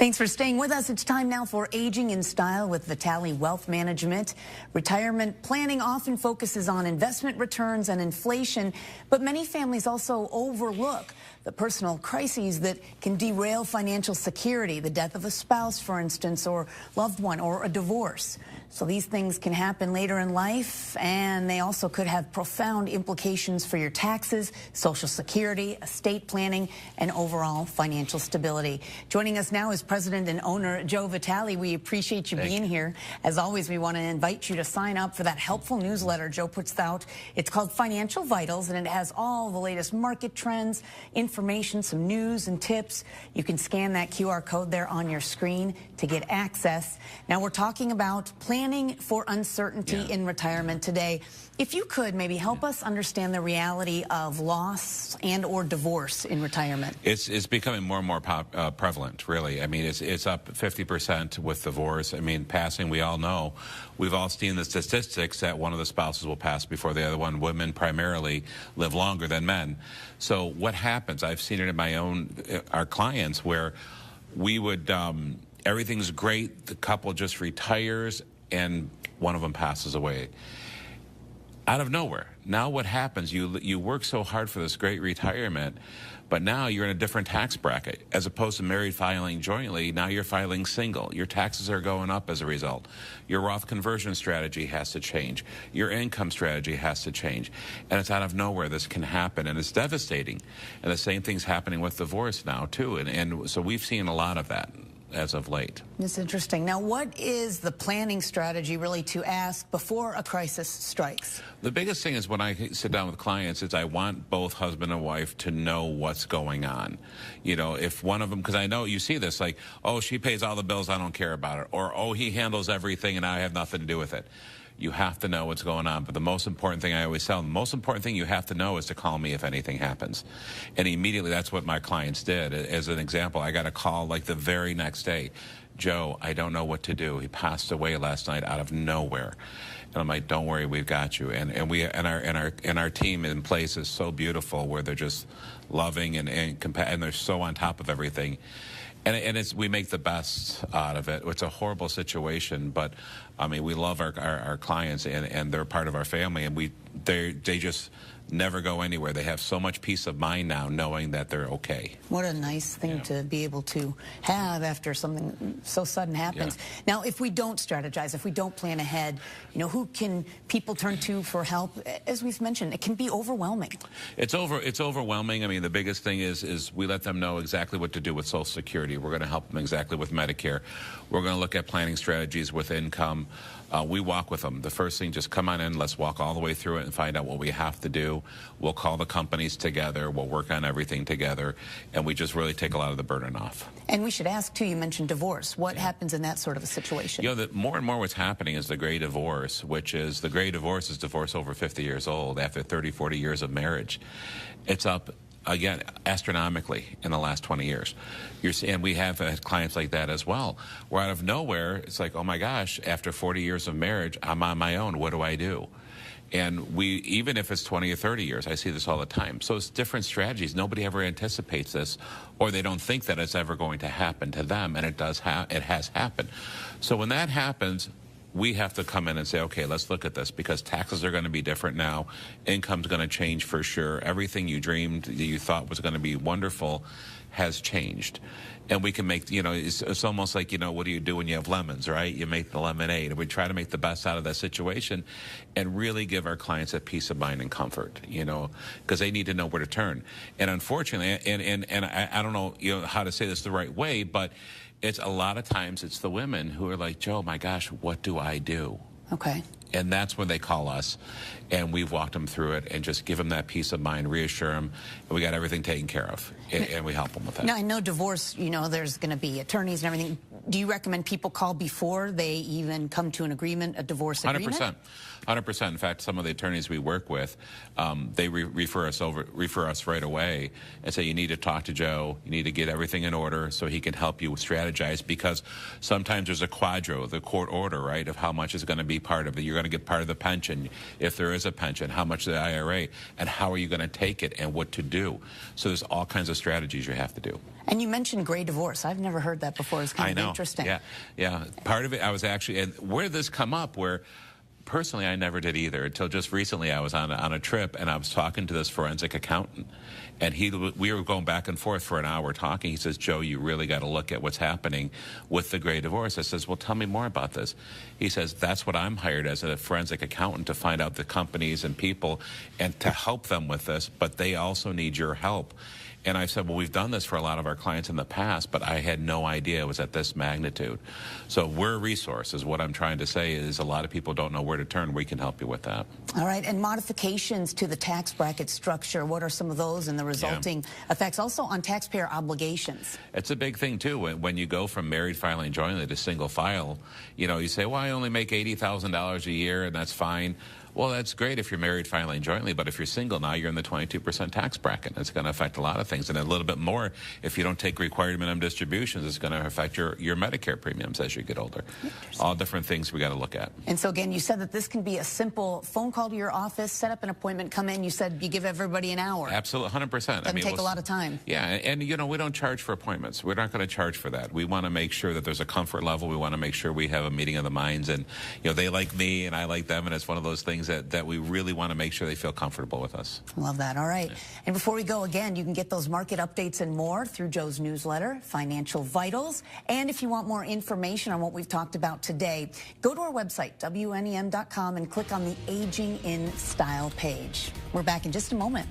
Thanks for staying with us. It's time now for Aging in Style with Vitale Wealth Management. Retirement planning often focuses on investment returns and inflation, but many families also overlook the personal crises that can derail financial security, the death of a spouse, for instance, or loved one, or a divorce. So these things can happen later in life, and they also could have profound implications for your taxes, Social Security, estate planning, and overall financial stability. Joining us now is President and owner Joe Vitale. We appreciate you being here. As always, we want to invite you to sign up for that helpful newsletter Joe puts out. It's called Financial Vitals, and it has all the latest market trends, information, some news and tips. You can scan that QR code there on your screen to get access. Now we're talking about planning for uncertainty in retirement today. If you could maybe help us understand the reality of loss and or divorce in retirement. It's becoming more and more prevalent, really. I mean, it's up 50% with divorce. I mean, passing, we all know. We've all seen the statistics that one of the spouses will pass before the other one. Women primarily live longer than men. So what happens? I've seen it in my own, our clients, where we would, everything's great, the couple just retires, and one of them passes away. Out of nowhere. Now what happens, you work so hard for this great retirement, but now you're in a different tax bracket. As opposed to married filing jointly, now you're filing single. Your taxes are going up as a result. Your Roth conversion strategy has to change. Your income strategy has to change. And it's out of nowhere this can happen, and it's devastating. And the same thing's happening with divorce now, too. And so we've seen a lot of that as of late. It's interesting. Now, what is the planning strategy really to ask before a crisis strikes? The biggest thing is when I sit down with clients is I want both husband and wife to know what's going on. You know, if one of them, because I know you see this, like, oh, she pays all the bills, I don't care about it. Or, oh, he handles everything and I have nothing to do with it. You have to know what's going on. But the most important thing I always tell them, the most important thing you have to know is to call me if anything happens. And immediately, that's what my clients did. As an example, I got a call like the very next day. Joe, I don't know what to do. He passed away last night out of nowhere. And I'm like, don't worry, we've got you. And our team in place is so beautiful, where they're just loving and they're so on top of everything. And we make the best out of it. It's a horrible situation, but I mean, we love our clients, and they're part of our family, and they just never go anywhere. They have so much peace of mind now knowing that they're okay. What a nice thing to be able to have after something so sudden happens. Now, if we don't strategize, if we don't plan ahead, you know, who can people turn to for help? As we've mentioned, it can be overwhelming. It's overwhelming. I mean, the biggest thing is we let them know exactly what to do with Social Security. We're going to help them exactly with Medicare. We're going to look at planning strategies with income. We walk with them. The first thing, just come on in, let's walk all the way through it and find out what we have to do. We'll call the companies together, we'll work on everything together, and we just really take a lot of the burden off. And we should ask, too, you mentioned divorce. What happens in that sort of a situation? You know, more and more what's happening is the gray divorce, which is, the gray divorce is divorce over 50 years old after 30, 40 years of marriage. It's up, again, astronomically in the last 20 years. And we have clients like that as well, where out of nowhere, it's like, oh my gosh, after 40 years of marriage, I'm on my own, what do I do? And even if it's 20 or 30 years, I see this all the time. So it's different strategies. Nobody ever anticipates this, or they don't think that it's ever going to happen to them, and it has happened. So when that happens, we have to come in and say, okay, let's look at this, because taxes are going to be different now. Income's going to change for sure. Everything you dreamed, that you thought was going to be wonderful, has changed. And we can make, you know, it's almost like, you know, what do you do when you have lemons, right? You make the lemonade. And we try to make the best out of that situation and really give our clients a peace of mind and comfort, you know, because they need to know where to turn. And unfortunately, and I don't know, you know, how to say this the right way, but it's a lot of times it's the women who are like, Joe, my gosh, what do I do? Okay. And that's when they call us, and we've walked them through it and just give them that peace of mind, reassure them, and we got everything taken care of, and we help them with that. Now, I know divorce, you know, there's going to be attorneys and everything. Do you recommend people call before they even come to an agreement, a divorce agreement? 100%. 100%. In fact, some of the attorneys we work with, they refer us right away and say, you need to talk to Joe. You need to get everything in order so he can help you strategize, because sometimes there's a quadro, the court order, right, of how much is going to be part of it. You're going to get part of the pension, if there is a pension, how much of the IRA, and how are you going to take it and what to do. So there's all kinds of strategies you have to do. And you mentioned gray divorce. I've never heard that before. It's kind of interesting. Yeah. Part of it, I was actually, and where did this come up? Where personally, I never did either until just recently. I was on a trip and I was talking to this forensic accountant, and we were going back and forth for an hour talking. He says, Joe, you really got to look at what's happening with the gray divorce. I says, well, tell me more about this. He says, that's what I'm hired as a forensic accountant, to find out the companies and people and to help them with this, but they also need your help. And I said, well, we've done this for a lot of our clients in the past, but I had no idea it was at this magnitude. So we're a resource, is what I'm trying to say, is a lot of people don't know where to turn. We can help you with that. All right. And modifications to the tax bracket structure, what are some of those and the resulting effects also on taxpayer obligations? It's a big thing, too. When you go from married filing jointly to single file, you say, well, I only make $80,000 a year, and that's fine. Well, that's great if you're married filing jointly, but if you're single now, you're in the 22% tax bracket. It's going to affect a lot of things, and a little bit more if you don't take required minimum distributions. It's going to affect your Medicare premiums as you get older. All different things we got to look at. And so again, you said that this can be a simple phone call to your office, set up an appointment, come in. You said you give everybody an hour. Absolutely, 100%. Doesn't take a lot of time. Yeah, and we don't charge for appointments. We're not going to charge for that. We want to make sure that there's a comfort level. We want to make sure we have a meeting of the minds, and they like me and I like them, and it's one of those things that we really want to make sure they feel comfortable with us. Love that. All right. Yeah. And before we go, again, you can get those market updates and more through Joe's newsletter, Financial Vitals. And if you want more information on what we've talked about today, go to our website, WNEM.com, and click on the Aging in Style page. We're back in just a moment.